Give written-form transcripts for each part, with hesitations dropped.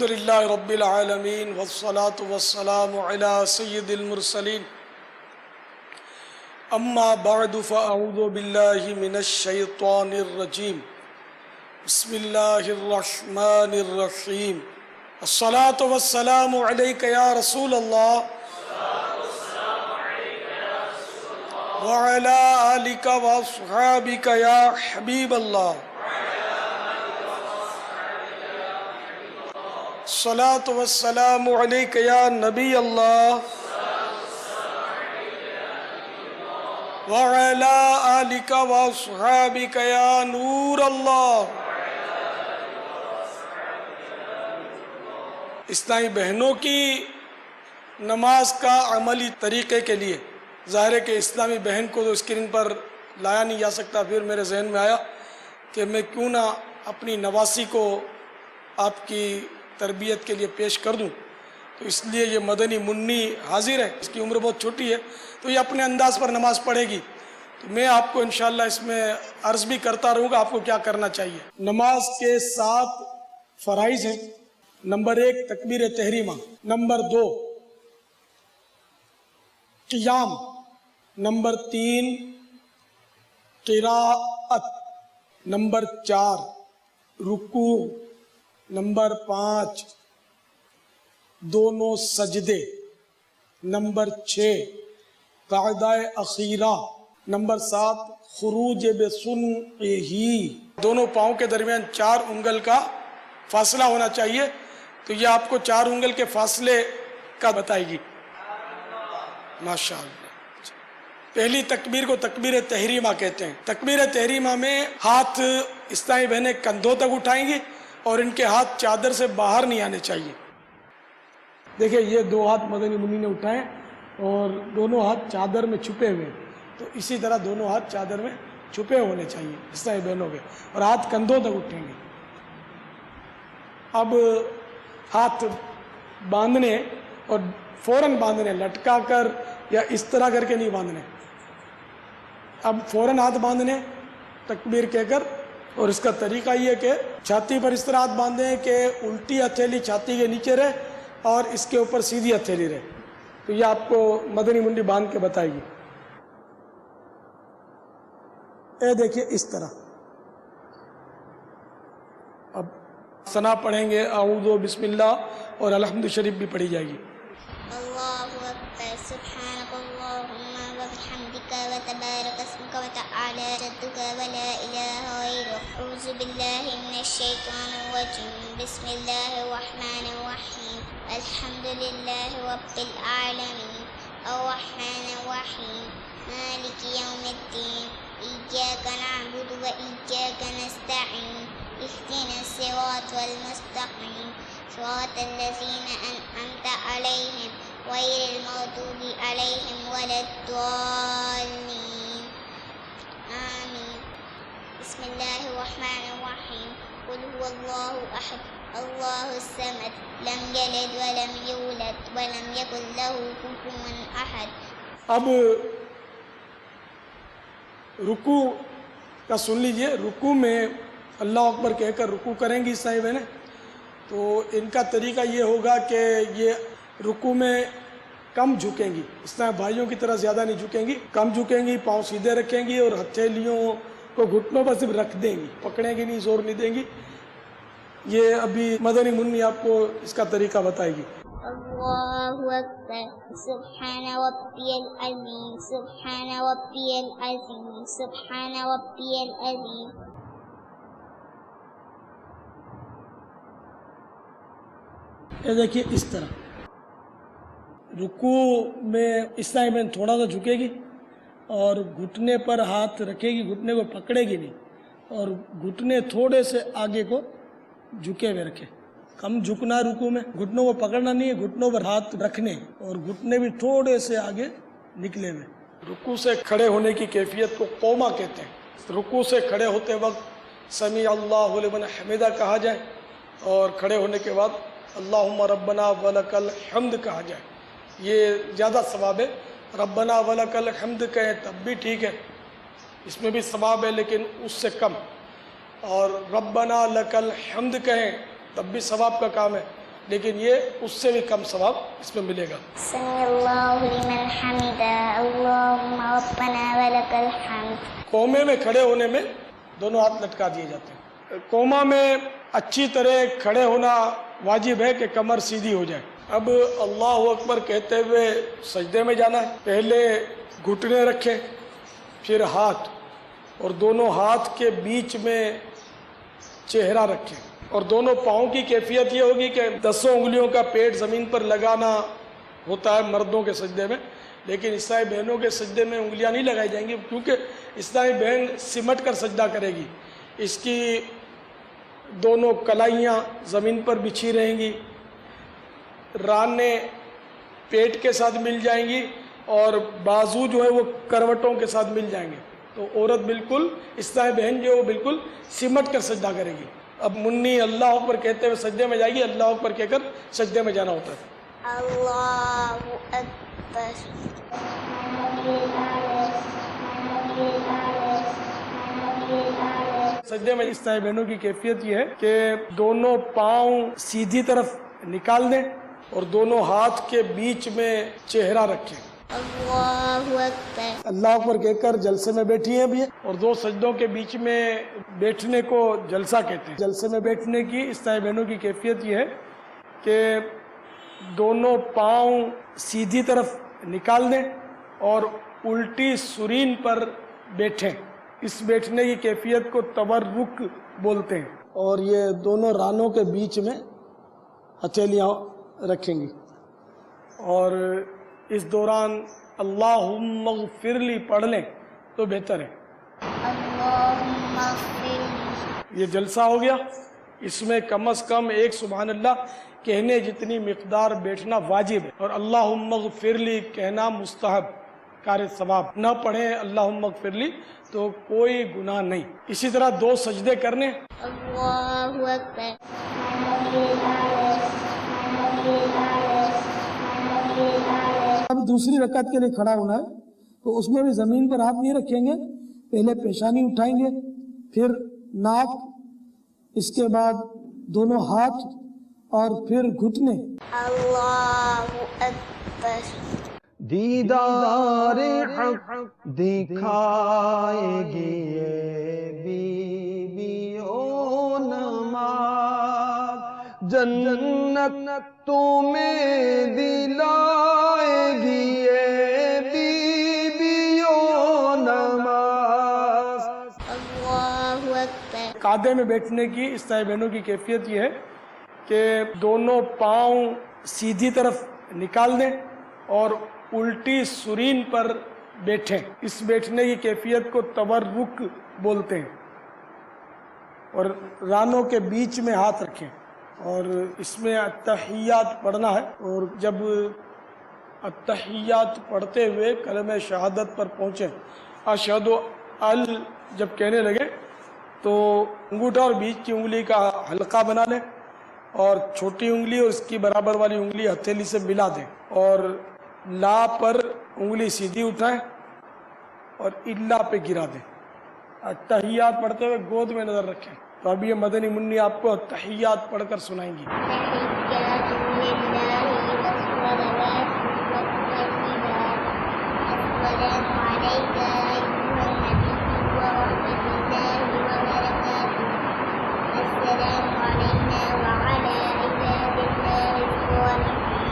الحمد للہ رب العالمین والصلاة والسلام علی سید المرسلین اما بعد فاعوذ باللہ من الشیطان الرجیم بسم اللہ الرحمن الرحیم الصلاة والسلام علیک یا رسول اللہ وعلی آلک واصحابک یا حبیب اللہ الصلاة والسلام علیک یا نبی اللہ وعلی آلک واصحابک یا نور اللہ۔ اسلامی بہنوں کی نماز کا عملی طریقے کے لیے ظاہر ہے کہ اسلامی بہن کو تو اسکرین پر لایا نہیں جا سکتا، پھر میرے ذہن میں آیا کہ میں کیوں نہ اپنی نواسی کو آپ کی تربیت کے لیے پیش کر دوں، تو اس لیے یہ مدنی منی حاضر ہے، اس کی عمر بہت چھوٹی ہے تو یہ اپنے انداز پر نماز پڑھے گی، تو میں آپ کو انشاءاللہ اس میں عرض بھی کرتا رہوں گا آپ کو کیا کرنا چاہیے۔ نماز کے 7 فرائض ہیں۔ نمبر 1 تکبیر تحریمہ، نمبر 2 قیام، نمبر 3 قراءت، نمبر 4 رکوع، نمبر 5 دونوں سجدے، نمبر 6 قاعدہ اخیرہ، نمبر 7 خروج بسنعہ، دونوں پاؤں کے درمیان 4 انگل کا فاصلہ ہونا چاہیے، تو یہ آپ کو 4 انگل کے فاصلے کا بتائے گی۔ ماشاءاللہ۔ پہلی تکبیر کو تکبیر تحریمہ کہتے ہیں۔ تکبیر تحریمہ میں ہاتھ اسلامی بہنیں کندھوں تک اٹھائیں گی اور ان کے ہاتھ چادر سے باہر نہیں آنے چاہیے۔ دیکھیں یہ 2 ہاتھ مدنی منی نے اٹھائیں اور دونوں ہاتھ چادر میں چھپے ہوئے ہیں، تو اسی طرح دونوں ہاتھ چادر میں چھپے ہونے چاہیے اسلامی بہنوں کے، اور ہاتھ کندھوں تک اٹھیں گے۔ اب ہاتھ باندھنے اور فوراً باندھنے، لٹکا کر یا اس طرح کر کے نہیں باندھنے، اب فوراً ہاتھ باندھنے تکبیر کہہ کر، اور اس کا طریقہ یہ کہ چھاتی پر اس طرح ہاتھ باندھیں کہ الٹی ہتھیلی چھاتی کے نیچے رہے اور اس کے اوپر سیدھی ہتھیلی رہے، تو یہ آپ کو مدنی منڈی باندھ کے بتائے گی۔ اے دیکھیے اس طرح۔ اب ثنا پڑھیں گے، اعوذ بسم اللہ اور الحمد شریف بھی پڑھی جائے گی۔ اللہ اکبر، سبحانک اللہم وبحمدک وتبارک اسمک وتعالی جدک ولا الہ غیرک، اعوذ باللہ من الشیطان الرجیم، بسم اللہ الرحمن الرحیم، الحمد للہ رب العالمین، الرحمن الرحیم، مالک یوم الدین، ایاک نعبد و ایاک نستعین، اهدنا الصراط المستقیم، صراط الذین انعمت علیہم غیر المغضوب علیہم ولا الضالین، آمین۔ بسم اللہ الرحمن الرحیم، قل هو اللہ احد اللہ الصمد، لم یلد ولم یولد ولم یکن له کفوا احد۔ اب رکوع کا سن لیجئے۔ رکوع میں اللہ اکبر کہہ کر رکوع کریں گی اسلامی بہنیں، تو ان کا طریقہ یہ ہوگا کہ یہ رکوع میں کم جھکیں گی، اسلامی بھائیوں کی طرح زیادہ نہیں جھکیں گی، کم جھکیں گی، پاؤں سیدھے رکھیں گی اور ہتھیلیوں کو گھٹنوں پر صرف رکھ دیں گی، پکڑیں گی نہیں، زور نہیں دیں گی۔ یہ ابھی مدنی منی آپ کو اس کا طریقہ بتائے گی۔ اللہ اکبر، سبحان ربی العظیم، سبحان ربی العظیم، سبحان ربی العظیم۔ یہ دیکھیے اس طرح۔ رکوع میں اسلامی بہن تھوڑا سا جھکے گی اور گھٹنے پر ہاتھ رکھے گی، گھٹنے کو پکڑے گی نہیں، اور گھٹنے تھوڑے سے آگے کو جھکے ہوئے رکھے، کم جھکنا ہے رکوع میں، گھٹنوں کو پکڑنا نہیں ہے، گھٹنوں پر ہاتھ رکھنے اور گھٹنے بھی تھوڑے سے آگے نکلے ہوئے۔ رکوع سے کھڑے ہونے کی کیفیت کو قومہ کہتے ہیں۔ رکوع سے کھڑے ہوتے وقت سمیع اللہ لمن حمدہ کہا جائے، اور کھڑے ہونے کے بعد اللہم ربنا ولک الحمد کہا جائے، یہ زیادہ ثواب ہے۔ ربنا ولک الحمد کہیں تب بھی ٹھیک ہے، اس میں بھی ثواب ہے لیکن اس سے کم، اور ربنا لک الحمد کہیں تب بھی ثواب کا کام ہے، لیکن یہ اس سے بھی کم ثواب اس میں ملے گا. سمع اللہ لمن حمدہ اللہم ربنا ولک الحمد. قومے میں کھڑے ہونے میں دونوں ہاتھ لٹکا دیے جاتے ہیں. قوما میں اچھی طرح کھڑے ہونا واجب ہے کہ کمر سیدھی ہو جائے. اب اللہ اکبر کہتے ہوئے سجدے میں جانا ہے. پہلے گھٹنے رکھیں، پھر ہاتھ، اور دونوں ہاتھ کے بیچ میں چہرہ رکھیں. اور دونوں پاؤں کی کیفیت یہ ہوگی کہ 10 انگلیوں کا پیٹ زمین پر لگانا ہوتا ہے مردوں کے سجدے میں، لیکن عیسائی بہنوں کے سجدے میں انگلیاں نہیں لگائی جائیں گی، کیونکہ عیسائی بہن سمٹ کر سجدہ کرے گی. اس کی دونوں کلائیاں زمین پر بچھی رہیں گی، رانے پیٹ کے ساتھ مل جائیں گی، اور بازو جو ہے وہ کروٹوں کے ساتھ مل جائیں گے. تو عورت بالکل عیسائی بہن جو ہے وہ بالکل سمٹ کر سجدہ کرے گی. اب منی اللہ اکبر کہتے ہوئے سجدے میں جائے گی، اللہ اکبر کہہ کر سجدے میں جانا ہوتا ہے. اللہ اکبر. سجدے میں عیسائی بہنوں کی کیفیت یہ ہے کہ دونوں پاؤں سیدھی طرف نکال دیں اور دونوں ہاتھ کے بیچ میں چہرہ رکھیں. اللہ اکبر. اللہ اکبر کہہ کر جلسے میں بیٹھی ہیں بھی، اور 2 سجدوں کے بیچ میں بیٹھنے کو جلسہ کہتے ہیں. جلسے میں بیٹھنے کی عیسائی بہنوں کی کیفیت یہ ہے کہ دونوں پاؤں سیدھی طرف نکال دیں اور الٹی سرین پر بیٹھیں. اس بیٹھنے کی کیفیت کو تورک بولتے ہیں. اور یہ دونوں رانوں کے بیچ میں ہتھیلیاں رکھیں گی، اور اس دوران اللہم اغفر لی پڑھ لیں تو بہتر ہے. اللہم اغفر لی. یہ جلسہ ہو گیا. اس میں کم از کم ایک سبحان اللہ کہنے جتنی مقدار بیٹھنا واجب ہے، اور اللہم اغفر لی کہنا مستحب کار ثواب. نہ پڑھیں اللہم اغفر لی تو کوئی گناہ نہیں. اسی طرح 2 سجدے کرنے. اللہ اکبر. اب دوسری رکعت کے لیے کھڑا ہونا ہے، تو اس میں بھی زمین پر ہاتھ نہیں رکھیں گے. پہلے پیشانی اٹھائیں گے، پھر ناک، اس کے بعد دونوں ہاتھ، اور پھر گھٹنے. اللہ اکبر. دیدار حق دکھائے گی یہ بی بی او نماز، جنت تمہیں دلائے گی یہ بی بی او نماز. اللہ اکبر. قعدے میں بیٹھنے کی عیسائی بہنوں کی کیفیت یہ ہے کہ دونوں پاؤں سیدھی طرف نکال دیں اور الٹی سرین پر بیٹھیں. اس بیٹھنے کی کیفیت کو تورک بولتے ہیں. اور رانوں کے بیچ میں ہاتھ رکھیں. اور اس میں التحیات پڑھنا ہے، اور جب التحیات پڑھتے ہوئے کلمہ شہادت پر پہنچیں، اشہد ال جب کہنے لگے تو انگوٹھا اور بیچ کی انگلی کا حلقہ بنا لیں، اور چھوٹی انگلی اور اس کی برابر والی انگلی ہتھیلی سے ملا دیں، اور لا پر انگلی سیدھی اٹھائیں اور الا پہ گرا دیں. التحیات پڑھتے ہوئے گود میں نظر رکھیں. تو اب یہ مدنی منی آپ کو التحیات پڑھ کر سنائیں گی. تحیات للہ والصلوات والطیبات. السلام علیک ایھا النبی ورحمۃ اللہ وبرکاتہ. السلام علینا وعلی عباد اللہ الصالحین.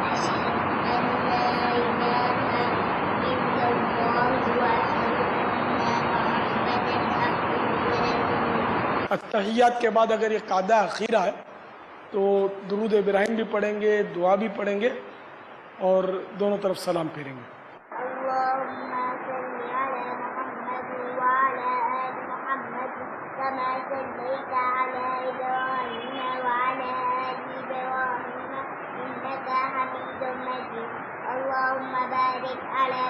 اشہد ان لا الہ الا اللہ واشہد ان محمدا عبدہ ورسولہ. التحیات کے بعد اگر یہ قاعدہ اخیرہ ہے تو درود ابراہیم بھی پڑھیں گے، دعا بھی پڑھیں گے، اور دونوں طرف سلام پھیریں گے. اللهم صل على محمد وعلى آل محمد كما صليت على إبراهيم وعلى آل إبراهيم إنك حميد مجيد. اللهم بارك على